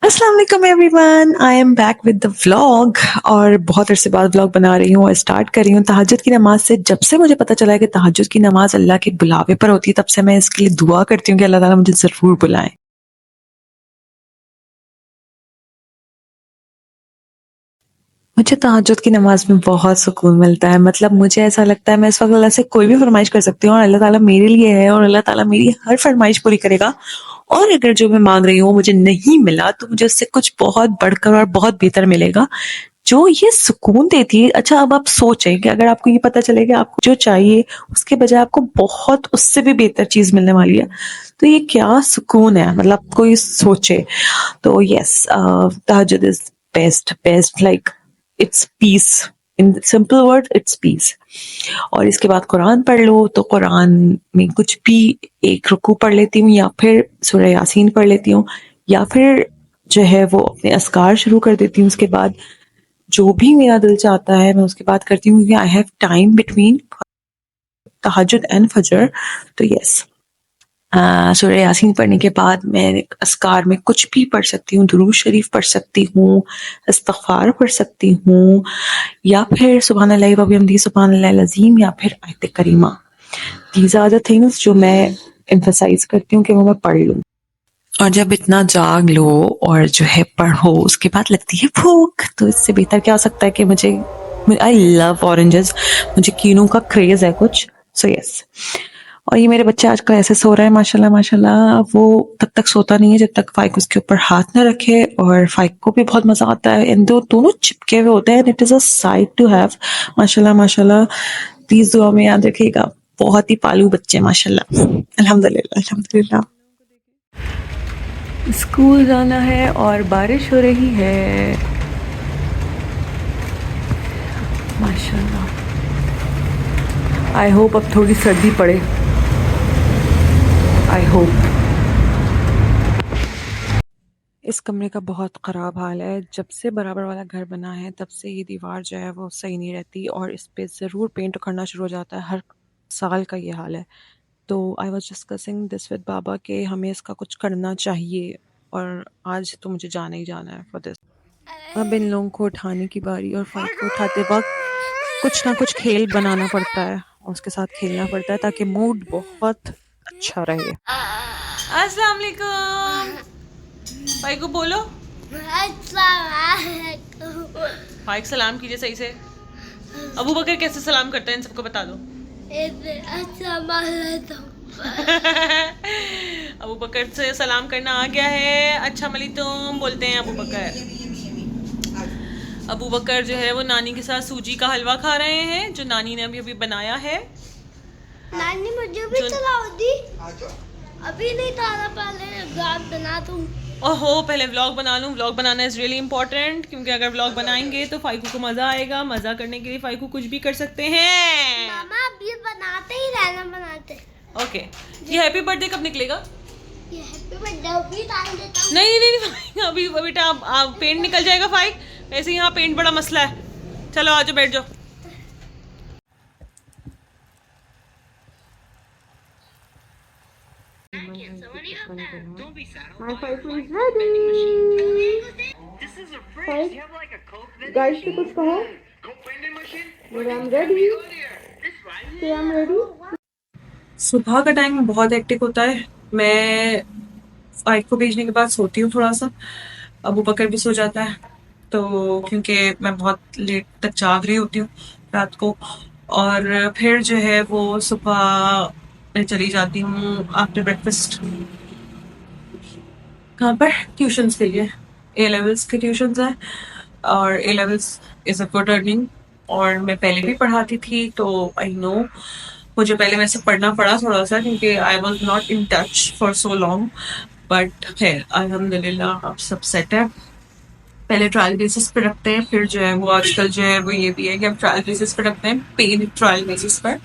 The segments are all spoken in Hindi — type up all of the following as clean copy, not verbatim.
अस्सलाम वालेकुम everyone, I am back with the vlog. और बहुत अरसे बाद व्लॉग बना रही हूँ और स्टार्ट कर रही हूँ तहज्जुद की नमाज से। जब से मुझे पता चला है कि तहज्जुद की नमाज अल्लाह के बुलावे पर होती है, तब से मैं इसके लिए दुआ करती हूँ कि अल्लाह ताला मुझे ज़रूर बुलाए। मुझे तहज्जुद की नमाज में बहुत सुकून मिलता है। मतलब मुझे ऐसा लगता है मैं इस वक्त अल्लाह से कोई भी फरमाइश कर सकती हूँ और अल्लाह ताला मेरे लिए है और अल्लाह ताला मेरी हर फरमाइश पूरी करेगा। और अगर जो मैं मांग रही हूँ मुझे नहीं मिला तो मुझे उससे कुछ बहुत बढ़कर और बहुत बेहतर मिलेगा, जो ये सुकून देती है। अच्छा, अब आप सोचें कि अगर आपको ये पता चले कि आपको जो चाहिए उसके बजाय आपको बहुत उससे भी बेहतर चीज मिलने वाली है, तो ये क्या सुकून है। मतलब कोई सोचे तो यस, तहज्जुद is best best, like it's peace. In simple word, it's peace. और इसके बाद कुरान पढ़ लो तो कुरान में कुछ भी एक रुकू पढ़ लेती हूँ, या फिर सूरह यासीन पढ़ लेती हूँ, या फिर जो है वो अपने अस्कार शुरू कर देती हूँ। उसके बाद जो भी मेरा दिल चाहता है मैं उसके बाद करती हूँ, क्योंकि आई हैव टाइम बिटवीन तहज्जुद एंड फजर। तो यस, सूरह यासीन पढ़ने के बाद मैं अस्कार में कुछ भी पढ़ सकती हूँ, दुरूद शरीफ पढ़ सकती हूँ, इस्तिग़फ़ार पढ़ सकती हूँ, या फिर सुभान अल्लाह व बिहम्दिही सुभान अल्लाहिल अज़ीम, या फिर आयत करीमा। दीज़ आर द थिंग्स जो मैं एम्फसाइज करती हूँ कि वो मैं पढ़ लूँ। और जब इतना जाग लो और जो है पढ़ो, उसके बाद लगती है भूख, तो इससे बेहतर क्या हो सकता है कि मुझे, आई लव ऑरेंजेस, मुझे कीनू का क्रेज है कुछ। So yes. और ये मेरे बच्चे आजकल ऐसे सो रहे हैं माशाल्लाह माशाल्लाह, वो तब तक सोता नहीं है जब तक फाइक उसके ऊपर हाथ ना रखे। और फाइक को भी बहुत मजा आता है, इन दो दोनों चिपके हुए होते हैं। It is a sight to have. माशाल्लाह माशाल्लाह, प्लीज दुआ में याद रखिएगा। बहुत ही पालू बच्चे माशाल्लाह। अल्हम्दुलिल्लाह अल्हम्दुलिल्लाह। स्कूल जाना है और बारिश हो रही है माशाल्लाह। आई होप अब थोड़ी सर्दी पड़े, आई होप। इस कमरे का बहुत ख़राब हाल है। जब से बराबर वाला घर बना है तब से ये दीवार जो है वो सही नहीं रहती और इस पे ज़रूर पेंट उखड़ना शुरू हो जाता है। हर साल का ये हाल है। तो I was discussing this with बाबा कि हमें इसका कुछ करना चाहिए, और आज तो मुझे जाना ही जाना है फॉर दिस। अब इन लोगों को उठाने की बारी, और फाइव को उठाते वक्त कुछ ना कुछ खेल बनाना पड़ता है और उसके साथ खेलना पड़ता है ताकि मूड बहुत अच्छा रहे। अस्सलाम वालेकुम। भाई को बोलो, भाई को सलाम कीजिए सही से। अबू बकर कैसे सलाम करते हैं इन सबको बता दो। अबू बकर से सलाम करना आ गया है। अच्छा मली तुम बोलते हैं अबू बकर। अबू बकर जो है वो नानी के साथ सूजी का हलवा खा रहे हैं जो नानी ने अभी अभी बनाया है। नानी मुझे भी चलाओ दी। अभी नहीं खाना, पहले व्लॉग बना दूं। ओहो, पहले व्लॉग बना लूं। Vlog banana is really important, क्योंकि अगर व्लॉग बनाएंगे तो फाइकू को मजा आएगा। मजा करने के लिए फाइकू कुछ भी कर सकते हैं। मामा अभी बनाते ही रहना, बनाते। ओके, ये हैप्पी बर्थडे कब निकलेगा? ये हैप्पी बर्थडे अभी डाल देता हूं। नहीं नहीं नहीं, अभी बेटा आप पेंट निकल जाएगा फाइक। वैसे यहाँ पेंट बड़ा मसला है। चलो आ जाओ, बैठ जाओ। गाइस से कुछ कहो। सुबह का टाइम बहुत हेक्टिक होता है। मैं फाइव को भेजने के बाद सोती हूँ थोड़ा सा। अबू बकर भी सो जाता है, तो क्योंकि मैं बहुत लेट तक जाग रही होती हूँ रात को। और फिर जो है वो सुबह मैं चली जाती हूँ आफ्टर ब्रेकफास्ट। कहाँ पर? ट्यूशन्स के लिए। ए लेवल्स के ट्यूशन्स हैं, और A levels is a good earning. और मैं पहले भी पढ़ाती थी तो आई नो मुझे पहले वैसे पढ़ना पड़ा थोड़ा सा, क्योंकि I was not in touch for so long. But है अल्हम्दुलिल्लाह अब सब सेट है। पहले ट्रायल बेसिस पे रखते हैं, फिर जो है वो आजकल जो है वो ये भी है कि अब ट्रायल बेसिस पे रखते हैं, पेड ट्रायल बेसिस पर।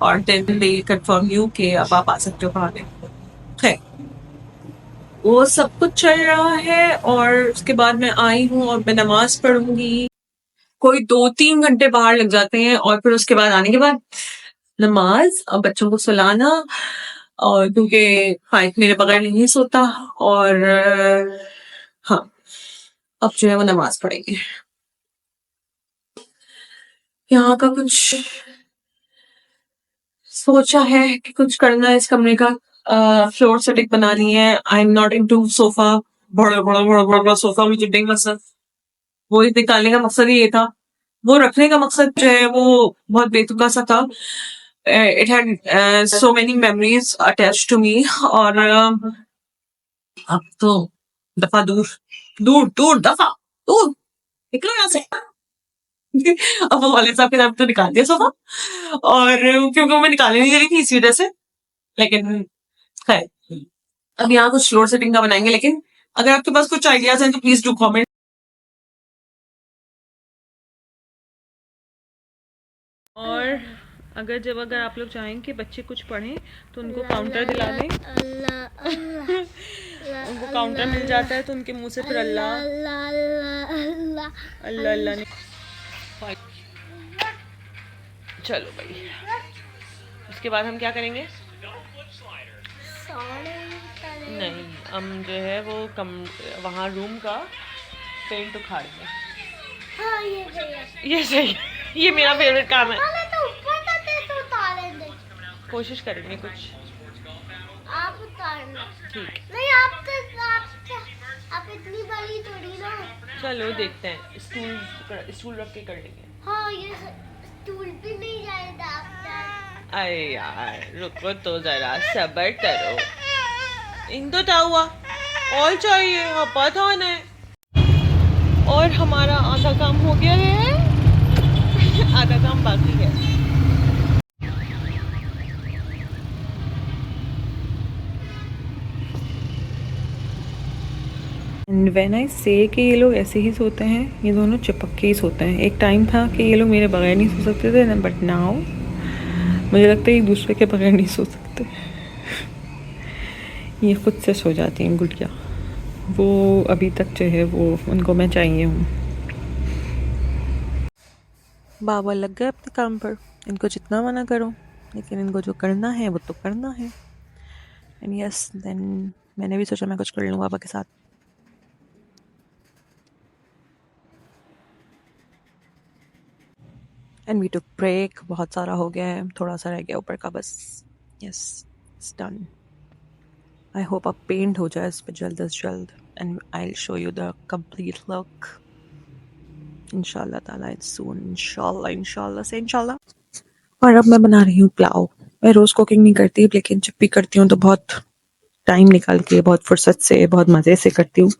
और देन दे कंफर्म यू कि अब आप आ सकते हो पढ़ाने। है वो सब कुछ चल रहा है। और उसके बाद मैं आई हूँ और मैं नमाज पढ़ूंगी। कोई 2-3 घंटे बाहर लग जाते हैं, और फिर उसके बाद आने के बाद नमाज और बच्चों को सुलाना। और क्योंकि फाइव मेरे बगैर नहीं सोता। और हाँ, अब जो है वो नमाज पढ़ेंगे। यहाँ का कुछ सोचा है कि कुछ करना है इस कमरे का। फ्लोर सेटिंग बनानी है। I am not into sofa. बड़ा बड़ा बड़ा बड़ा बड़ा सोफा मुझे नहीं पसंद। वो निकालने का मकसद ही ये था। वो रखने का मकसद जो है वो बहुत बेतुका सा था। It had so many memories attached to me. और अब तो दफा दूर दूर दूर दफा दूर निकलो यहाँ से। अब वो वाले साहब के साथ तो निकाल दिया सोफा, और क्योंकि वो मैं निकालने नहीं दे रही थी इसी वजह से। लेकिन खैर, अब यहाँ कुछ फ्लोर सेटिंग का बनाएंगे। लेकिन अगर आपके पास कुछ आइडियाज हैं तो प्लीज डू कमेंट। और अगर आप लोग चाहें कि बच्चे कुछ पढ़ें तो उनको काउंटर दिला दें। उनको काउंटर मिल जाता है तो उनके मुंह से फिर अल्लाह अल्लाह अल्लाह नहीं। चलो भाई, उसके बाद हम क्या करेंगे? नहीं, हम जो है वो वहाँ रूम का पेंट उखाड़ेंगे। हाँ, ये सही, ये मेरा फेवरेट काम है। तो ऊपर तक तो उतारेंगे। कोशिश करेंगे कुछ। आप उतारना। ठीक। नहीं, आप इतनी बड़ी थोड़ी ना। चलो देखते हैं, स्टूल रख के कर लेंगे। हाँ, ये स्टूल भी नहीं जाएगा। अरे यार रुको तो जरा, सब्र करो। इन तो क्या हुआ? और चाहिए, हपा थान है। और हमारा आधा काम हो गया है, आधा काम बाकी है। एंड व्हेन आई से कि ये लोग ऐसे ही सोते हैं, ये दोनों चिपक के ही सोते हैं। एक टाइम था कि ये लोग मेरे बगैर नहीं सो सकते थे, बट नाउ मुझे लगता है एक दूसरे के बगैर नहीं सो सकते। ये खुद से सो जाती हैं गुड़िया। वो अभी तक जो है वो उनको मैं चाहिए हूँ। बाबा लग गए अपने काम पर। इनको जितना मना करो, लेकिन इनको जो करना है वो तो करना है। एंड यस, देन मैंने भी सोचा मैं कुछ कर लूँ बाबा के साथ। And we took break. बहुत सारा हो गया है, थोड़ा सा रह गया ऊपर का बस। Yes, it's done. I hope अब पेंट हो जाए इस पर जल्द से जल्द, and I will show you the complete look इंशाल्लाह ताला सून। इंशाल्लाह से इंशाल्लाह। और अब मैं बना रही हूँ पुलाव। मैं रोज़ कुकिंग नहीं करती, लेकिन जब भी करती हूँ तो बहुत टाइम निकाल के, बहुत फुर्सत से, बहुत मज़े से करती हूँ।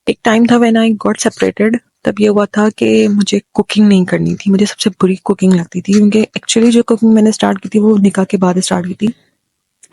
एक टाइम था व्हेन आई गॉट सेपरेटेड, तब ये हुआ था कि मुझे कुकिंग नहीं करनी थी। मुझे सबसे बुरी कुकिंग लगती थी, क्योंकि एक्चुअली जो कुकिंग मैंने स्टार्ट की थी वो निकाह के बाद स्टार्ट की थी।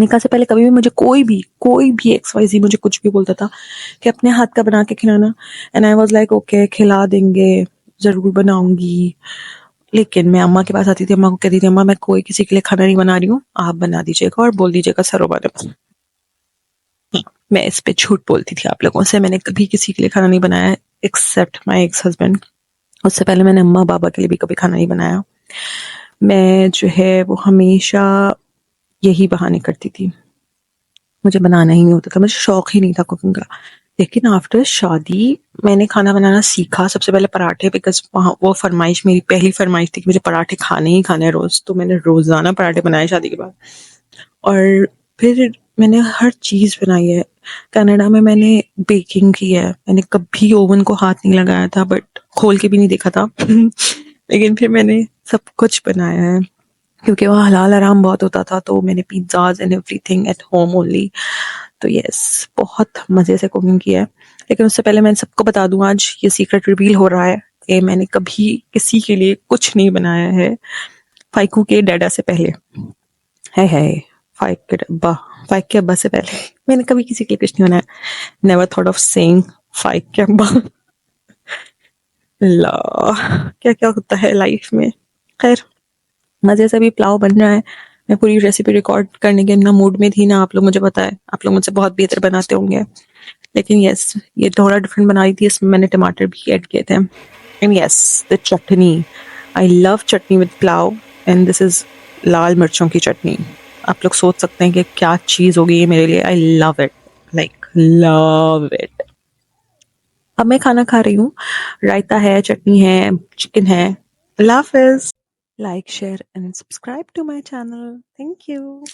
निकाह से पहले कभी भी मुझे कोई भी XYZ मुझे कुछ भी बोलता था कि अपने हाथ का बना के खिलाना, and I was like okay, खिला देंगे, जरूर बनाऊंगी। लेकिन मैं अम्मा के पास आती थी, अम्मा को कहती थी अम्मा मैं कोई किसी के लिए खाना नहीं बना रही हूँ, आप बना दीजिएगा और बोल दीजिएगा सरोबा ने। मैं इस पे झूठ बोलती थी आप लोगों से। मैंने कभी किसी के लिए खाना नहीं बनाया एक्सेप्ट माई एक्स हस्बैंड। उससे पहले मैंने अम्मा बाबा के लिए भी कभी खाना नहीं बनाया। मैं जो है वो हमेशा यही बहाने करती थी, मुझे बनाना ही नहीं होता था, मुझे शौक ही नहीं था कुकिंग का। लेकिन आफ्टर शादी मैंने खाना बनाना सीखा। सबसे पहले पराठे, बिकॉज वहाँ वो फरमाइश, मेरी पहली फरमाइश थी कि मुझे पराठे खाने ही खाने हैं रोज। तो मैंने रोजाना पराठे बनाए शादी के बाद। और फिर मैंने हर चीज बनाई है। कनाडा में मैंने बेकिंग की है, मैंने कभी ओवन को हाथ नहीं लगाया था, बट खोल के भी नहीं देखा था। लेकिन फिर मैंने सब कुछ बनाया है, क्योंकि वहाँ हलाल आराम बहुत होता था। तो मैंने pizzas and everything at home only. तो यस, बहुत मजे से कुकिंग की है। लेकिन उससे पहले मैं सबको बता दूं, आज ये सीक्रेट रिवील हो रहा है कि मैंने कभी किसी के लिए कुछ नहीं बनाया है, फाइकू के डैडा से पहले। है फाइक के अब्बा से पहले मैंने कभी किसी के लिए कुछ नहीं बनाया। नेवर थॉट ऑफ सेइंग फाइक के अब्बा। ला, क्या क्या होता है लाइफ में। खैर, मजे से भी पुलाव बन रहा है। मैं पूरी रेसिपी रिकॉर्ड करने के ना मूड में थी ना आप लोग मुझे पता है, आप लोग मुझसे बहुत बेहतर बनाते होंगे। लेकिन यस, ये थोड़ा डिफरेंट बना रही थी, इसमें मैंने टमाटर भी ऐड किए थे। And yes, the chutney, I love chutney with pulao, and this is लाल मिर्चों की चटनी। आप लोग सोच सकते हैं कि क्या चीज होगी ये मेरे लिए। I love it, like love it. अब मैं खाना खा रही हूँ, रायता है, चटनी है, चिकन है। अल्लाह हाफ़िज़। Like, share and subscribe to my channel. Thank you.